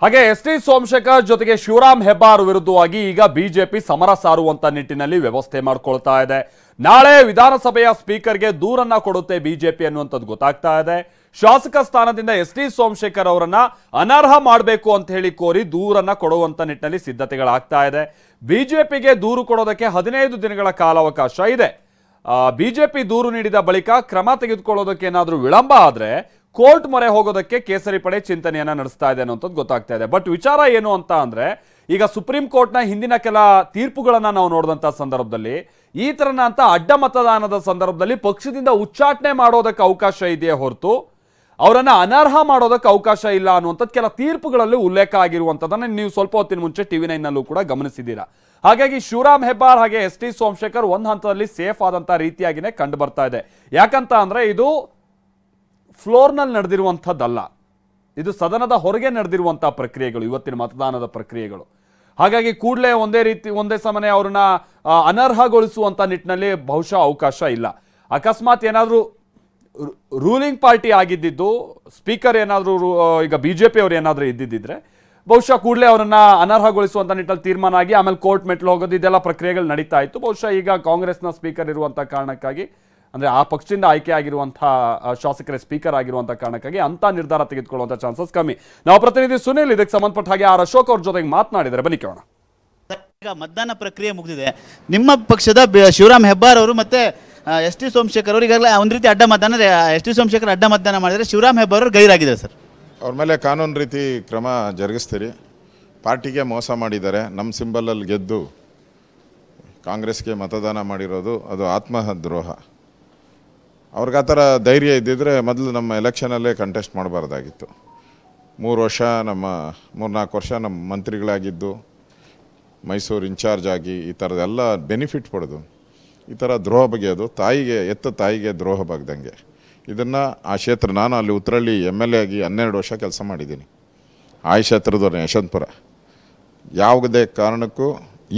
ಹಾಗೆ ಎಸ್.ಟಿ. ಸೋಮಶೇಖರ್ ಜೊತೆಗೆ ಶಿವರಾಮ್ ಹೆಬ್ಬಾರ್ ವಿರುದ್ಧವಾಗಿ ಈಗ ಬಿಜೆಪಿ ಸಮರ ಸಾರುವಂತ ನಿಟ್ಟಿನಲ್ಲಿ ವ್ಯವಸ್ಥೆ ಮಾಡಿಕೊಳ್ತಾ ಇದೆ. ನಾಳೆ ವಿಧಾನಸಭೆಯ ಸ್ಪೀಕರ್ಗೆ ದೂರನ್ನ ಕೊಡುತ್ತೆ ಬಿಜೆಪಿ ಅನ್ನುವಂಥದ್ದು ಗೊತ್ತಾಗ್ತಾ ಇದೆ. ಶಾಸಕ ಸ್ಥಾನದಿಂದ ಎಸ್.ಟಿ. ಸೋಮಶೇಖರ್ ಅವರನ್ನ ಅನರ್ಹ ಮಾಡಬೇಕು ಅಂತ ಹೇಳಿ ಕೋರಿ ದೂರನ್ನ ಕೊಡುವಂತ ನಿಟ್ಟಿನಲ್ಲಿ ಸಿದ್ಧತೆಗಳಾಗ್ತಾ ಇದೆ. ಬಿಜೆಪಿಗೆ ದೂರು ಕೊಡೋದಕ್ಕೆ 15 ದಿನಗಳ ಕಾಲಾವಕಾಶ ಇದೆ. ಬಿಜೆಪಿ ದೂರು ನೀಡಿದ ಬಳಿಕ ಕ್ರಮ ತೆಗೆದುಕೊಳ್ಳೋದಕ್ಕೆ ಏನಾದರೂ ವಿಳಂಬ ಆದ್ರೆ ಕೋರ್ಟ್ ಮೊರೆ ಹೋಗೋದಕ್ಕೆ ಕೇಸರಿ ಪಡೆ ಚಿಂತನೆಯನ್ನ ನಡೆಸ್ತಾ ಇದೆ ಅನ್ನೋಂಥದ್ದು ಗೊತ್ತಾಗ್ತಾ ಇದೆ. ಬಟ್ ವಿಚಾರ ಏನು ಅಂತ ಅಂದ್ರೆ, ಈಗ ಸುಪ್ರೀಂ ಕೋರ್ಟ್ನ ಹಿಂದಿನ ಕೆಲ ತೀರ್ಪುಗಳನ್ನ ನಾವು ನೋಡಿದಂತ ಸಂದರ್ಭದಲ್ಲಿ ಈ ತರನ ಅಂತ ಅಡ್ಡ ಮತದಾನದ ಸಂದರ್ಭದಲ್ಲಿ ಪಕ್ಷದಿಂದ ಉಚ್ಚಾಟನೆ ಮಾಡೋದಕ್ಕೆ ಅವಕಾಶ ಇದೆಯೇ ಹೊರತು ಅವರನ್ನ ಅನರ್ಹ ಮಾಡೋದಕ್ಕೆ ಅವಕಾಶ ಇಲ್ಲ ಅನ್ನುವಂಥದ್ದು ಕೆಲ ತೀರ್ಪುಗಳಲ್ಲಿ ಉಲ್ಲೇಖ ಆಗಿರುವಂಥದ್ದನ್ನ ನೀವು ಸ್ವಲ್ಪ ಹೊತ್ತಿನ ಮುಂಚೆ TV9 ನಲ್ಲೂ ಕೂಡ ಗಮನಿಸಿದ್ದೀರಾ. ಹಾಗಾಗಿ ಶಿವರಾಮ್ ಹೆಬ್ಬಾರ್ ಹಾಗೆ ಎಸ್.ಟಿ. ಸೋಮಶೇಖರ್ ಒಂದು ಹಂತದಲ್ಲಿ ಸೇಫ್ ಆದಂತ ರೀತಿಯಾಗಿನೇ ಕಂಡು ಬರ್ತಾ ಇದೆ. ಯಾಕಂತ ಅಂದ್ರೆ ಇದು ಫ್ಲೋರ್ನಲ್ಲಿ ನಡೆದಿರುವಂಥದ್ದಲ್ಲ, ಇದು ಸದನದ ಹೊರಗೆ ನಡೆದಿರುವಂತಹ ಪ್ರಕ್ರಿಯೆಗಳು, ಇವತ್ತಿನ ಮತದಾನದ ಪ್ರಕ್ರಿಯೆಗಳು. ಹಾಗಾಗಿ ಕೂಡಲೇ ಒಂದೇ ಸಮನೆ ಅವ್ರನ್ನ ಅನರ್ಹಗೊಳಿಸುವಂತ ನಿಟ್ಟಿನಲ್ಲಿ ಬಹುಶಃ ಅವಕಾಶ ಇಲ್ಲ. ಅಕಸ್ಮಾತ್ ಏನಾದರೂ ರೂಲಿಂಗ್ ಪಾರ್ಟಿ ಆಗಿದ್ದು ಸ್ಪೀಕರ್ ಏನಾದರೂ ಈಗ ಬಿಜೆಪಿ ಅವರು ಏನಾದರೂ ಇದ್ದಿದ್ದರೆ ಬಹುಶಃ ಕೂಡಲೇ ಅವರನ್ನ ಅನರ್ಹಗೊಳಿಸುವಂತ ನಿಟ್ಟಿನಲ್ಲಿ ತೀರ್ಮಾನ ಆಗಿ ಆಮೇಲೆ ಕೋರ್ಟ್ ಮೆಟ್ಲು ಹೋಗೋದು ಇದೆಲ್ಲ ಪ್ರಕ್ರಿಯೆಗಳು ನಡೀತಾ ಇತ್ತು. ಬಹುಶಃ ಈಗ ಕಾಂಗ್ರೆಸ್ನ ಸ್ಪೀಕರ್ ಇರುವಂತಹ ಕಾರಣಕ್ಕಾಗಿ, ಅಂದ್ರೆ ಆ ಪಕ್ಷದಿಂದ ಆಯ್ಕೆ ಆಗಿರುವಂತಹ ಶಾಸಕರ ಸ್ಪೀಕರ್ ಆಗಿರುವಂತಹ ಕಾರಣಕ್ಕಾಗಿ ಅಂತ ನಿರ್ಧಾರ ತೆಗೆದುಕೊಳ್ಳುವಂತ ಚಾನ್ಸಸ್ ಕಮ್ಮಿ. ನಾವು ಪ್ರತಿನಿಧಿ ಸುನಿಲ್ ಇದಕ್ಕೆ ಸಂಬಂಧಪಟ್ಟ ಹಾಗೆ ಆರ್ ಅಶೋಕ್ ಅವ್ರ ಜೊತೆಗೆ ಮಾತನಾಡಿದರೆ, ಬನ್ನಿ ಕೇಳೋಣ. ಈಗ ಮತದಾನ ಪ್ರಕ್ರಿಯೆ ಮುಗಿದಿದೆ. ನಿಮ್ಮ ಪಕ್ಷದ ಶಿವರಾಮ್ ಹೆಬ್ಬಾರ್ ಅವರು ಮತ್ತೆ ಎಸ್.ಟಿ. ಸೋಮಶೇಖರ್ ಅವರು ಈಗಾಗಲೇ ಒಂದು ರೀತಿ ಅಡ್ಡ ಮತದಾನ, ಎಸ್.ಟಿ. ಸೋಮಶೇಖರ್ ಅಡ್ಡ ಮತದಾನ ಮಾಡಿದರೆ ಶಿವರಾಮ್ ಹೆಬ್ಬಾರ್ ಅವರು ಗೈರಾಗಿದ್ದಾರೆ ಸರ್. ಅವ್ರ ಮೇಲೆ ಕಾನೂನು ರೀತಿ ಕ್ರಮ ಜರುಗಿಸ್ತೀರಿ. ಪಾರ್ಟಿಗೆ ಮೋಸ ಮಾಡಿದ್ದಾರೆ, ನಮ್ಮ ಸಿಂಬಲಲ್ಲಿ ಗೆದ್ದು ಕಾಂಗ್ರೆಸ್ಗೆ ಮತದಾನ ಮಾಡಿರೋದು ಅದು ಆತ್ಮದ್ರೋಹ. ಅವ್ರಿಗೆ ಆ ಥರ ಧೈರ್ಯ ಇದ್ದಿದ್ರೆ ಮೊದಲು ನಮ್ಮ ಎಲೆಕ್ಷನಲ್ಲೇ ಕಂಟೆಸ್ಟ್ ಮಾಡಬಾರ್ದಾಗಿತ್ತು. 3 ವರ್ಷ 3-4 ವರ್ಷ ನಮ್ಮ ಮಂತ್ರಿಗಳಾಗಿದ್ದು, ಮೈಸೂರು ಇನ್ಚಾರ್ಜ್ ಆಗಿ ಈ ಥರದ್ದೆಲ್ಲ ಬೆನಿಫಿಟ್ ಪಡೆದು ಈ ಥರ ದ್ರೋಹ ಬಗೆಯೋದು ತಾಯಿಗೆ ದ್ರೋಹ bagದಂಗೆ. ಇದನ್ನು ಆ ಕ್ಷೇತ್ರ, ನಾನು ಅಲ್ಲಿ ಉತ್ತರಳ್ಳಿ MLA ಆಗಿ 12 ವರ್ಷ ಕೆಲಸ ಮಾಡಿದ್ದೀನಿ. ಆ ಕ್ಷೇತ್ರದವ್ರನ್ನ ಯಶವಂತಪುರ. ಯಾವುದೇ ಕಾರಣಕ್ಕೂ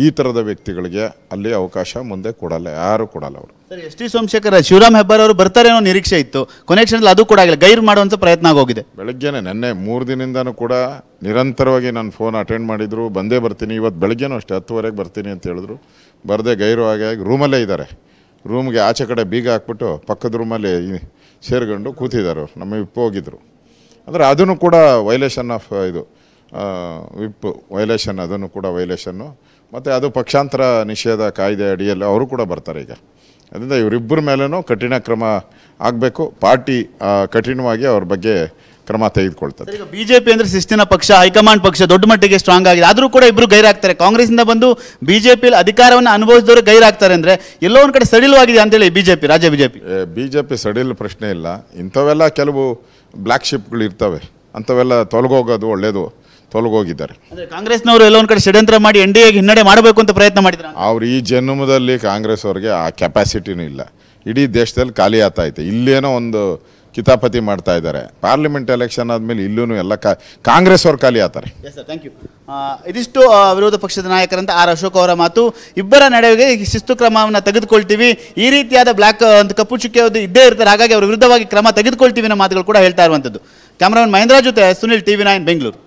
ಈ ಥರದ ವ್ಯಕ್ತಿಗಳಿಗೆ ಅಲ್ಲಿ ಅವಕಾಶ ಮುಂದೆ ಕೊಡಲ್ಲ, ಯಾರು ಕೊಡಲ್ಲ ಅವರು. Sir, S T. ಸೋಮಶೇಖರ್ ಶಿವರಾಮ್ ಹೆಬ್ಬಾರ್ ಅವರು ಬರ್ತಾರೆ ಅನ್ನೋ ನಿರೀಕ್ಷೆ ಇತ್ತು. ಕೊನೆ ಕ್ಷಣದಲ್ಲಿ ಅದು ಕೂಡ ಆಗಿಲ್ಲ, ಗೈರು ಮಾಡುವಂಥ ಪ್ರಯತ್ನ ಆಗೋಗಿದೆ. ಬೆಳಗ್ಗೆನೆ ನೆನ್ನೆ 3 ದಿನದಿಂದನೂ ಕೂಡ ನಿರಂತರವಾಗಿ ನಾನು ಫೋನ್ ಅಟೆಂಡ್ ಮಾಡಿದ್ರು, ಬಂದೇ ಬರ್ತೀನಿ. ಇವತ್ತು ಬೆಳಗ್ಗೆನೂ ಅಷ್ಟೇ 10:30ಗೆ ಬರ್ತೀನಿ ಅಂತ ಹೇಳಿದ್ರು. ಬರದೆ ಗೈರು ಆಗಿ ರೂಮಲ್ಲೇ ಇದ್ದಾರೆ. ರೂಮ್ಗೆ ಆಚೆ ಕಡೆ ಬೀಗ ಹಾಕ್ಬಿಟ್ಟು ಪಕ್ಕದ ರೂಮಲ್ಲಿ ಸೇರ್ಕೊಂಡು ಕೂತಿದ್ದಾರೆ. ಅವರು ನಮ್ಮ ವಿಪ್ ಹೋಗಿದ್ರು. ಅಂದರೆ ಅದನ್ನು ಕೂಡ ವೈಲೇಷನ್ ಆಫ್ ಇದು ವಿಪ್ ವೈಲೇಷನ್, ಅದನ್ನು ಕೂಡ ವೈಲೇಷನ್ನು. ಮತ್ತು ಅದು ಪಕ್ಷಾಂತರ ನಿಷೇಧ ಕಾಯ್ದೆ ಅಡಿಯಲ್ಲಿ ಅವರು ಕೂಡ ಬರ್ತಾರೆ ಈಗ. ಅದರಿಂದ ಇವರಿಬ್ಬರ ಮೇಲೂ ಕಠಿಣ ಕ್ರಮ ಆಗಬೇಕು. ಪಾರ್ಟಿ ಕಠಿಣವಾಗಿ ಅವ್ರ ಬಗ್ಗೆ ಕ್ರಮ ತೆಗೆದುಕೊಳ್ತದೆ. ಈಗ ಬಿಜೆಪಿ ಅಂದರೆ ಶಿಸ್ತಿನ ಪಕ್ಷ, ಹೈಕಮಾಂಡ್ ಪಕ್ಷ ದೊಡ್ಡ ಮಟ್ಟಿಗೆ ಸ್ಟ್ರಾಂಗ್ ಆಗಿದೆ. ಆದರೂ ಕೂಡ ಇಬ್ಬರು ಗೈರಾಗ್ತಾರೆ. ಕಾಂಗ್ರೆಸ್ಸಿಂದ ಬಂದು ಬಿಜೆಪಿಯಲ್ಲಿ ಅಧಿಕಾರವನ್ನು ಅನುಭವಿಸಿದವರು ಗೈರಾಗ್ತಾರೆ ಅಂದರೆ ಎಲ್ಲೋ ಒಂದು ಕಡೆ ಸಡಿಲವಾಗಿದೆ ಅಂತೇಳಿ ರಾಜ್ಯ ಬಿಜೆಪಿ ಸಡಿಲ ಪ್ರಶ್ನೆ ಇಲ್ಲ. ಇಂಥವೆಲ್ಲ ಕೆಲವು ಬ್ಲ್ಯಾಕ್ ಶಿಪ್ಗಳು ಇರ್ತವೆ, ಅಂಥವೆಲ್ಲ ತೊಲಗೋಗೋದು ಒಳ್ಳೆಯದು. ತೊಲಗೋಗಿದ್ದಾರೆ. ಅಂದರೆ ಕಾಂಗ್ರೆಸ್ನವರು ಎಲ್ಲ ಒಂದು ಕಡೆ ಷಡ್ಯಂತ್ರ ಮಾಡಿ NDAಗೆ ಹಿನ್ನಡೆ ಮಾಡಬೇಕು ಅಂತ ಪ್ರಯತ್ನ ಮಾಡಿದ್ದಾರೆ. ಅವ್ರು ಈ ಜನ್ಮದಲ್ಲಿ ಕಾಂಗ್ರೆಸ್ ಅವ್ರಿಗೆ ಆ ಕೆಪಾಸಿಟಿನೂ ಇಲ್ಲ. ಇಡೀ ದೇಶದಲ್ಲಿ ಖಾಲಿ ಆಗ್ತಾ ಐತೆ. ಇಲ್ಲೇನೋ ಒಂದು ಕಿತಾಪತಿ ಮಾಡ್ತಾ ಇದ್ದಾರೆ. ಪಾರ್ಲಿಮೆಂಟ್ ಎಲೆಕ್ಷನ್ ಆದಮೇಲೆ ಇಲ್ಲೂ ಎಲ್ಲ ಕಾಂಗ್ರೆಸ್ ಅವ್ರು ಖಾಲಿ ಆಗ್ತಾರೆ. Thank you. ಇದಿಷ್ಟು ವಿರೋಧ ಪಕ್ಷದ ನಾಯಕರಂತ ಆರ್ ಅಶೋಕ್ ಅವರ ಮಾತು. ಇಬ್ಬರ ನಡುವೆಗೆ ಶಿಸ್ತು ಕ್ರಮವನ್ನು ತೆಗೆದುಕೊಳ್ತೀವಿ, ಈ ರೀತಿಯಾದ ಬ್ಲ್ಯಾಕ್ ಅಂತ ಕಪ್ಪು ಚುಕ್ಕೆ ಇದ್ದೇ ಇರ್ತಾರೆ, ಹಾಗಾಗಿ ಅವರ ವಿರುದ್ಧವಾಗಿ ಕ್ರಮ ತೆಗೆದುಕೊಳ್ತೀವಿ ಅನ್ನೋ ಮಾತುಗಳು ಕೂಡ ಹೇಳ್ತಾ ಇರುವಂಥದ್ದು. ಕ್ಯಾಮರಾಮನ್ ಮಹೇಂದ್ರ ಜೊತೆ ಸುನಿಲ್, TV9 ಬೆಂಗಳೂರು.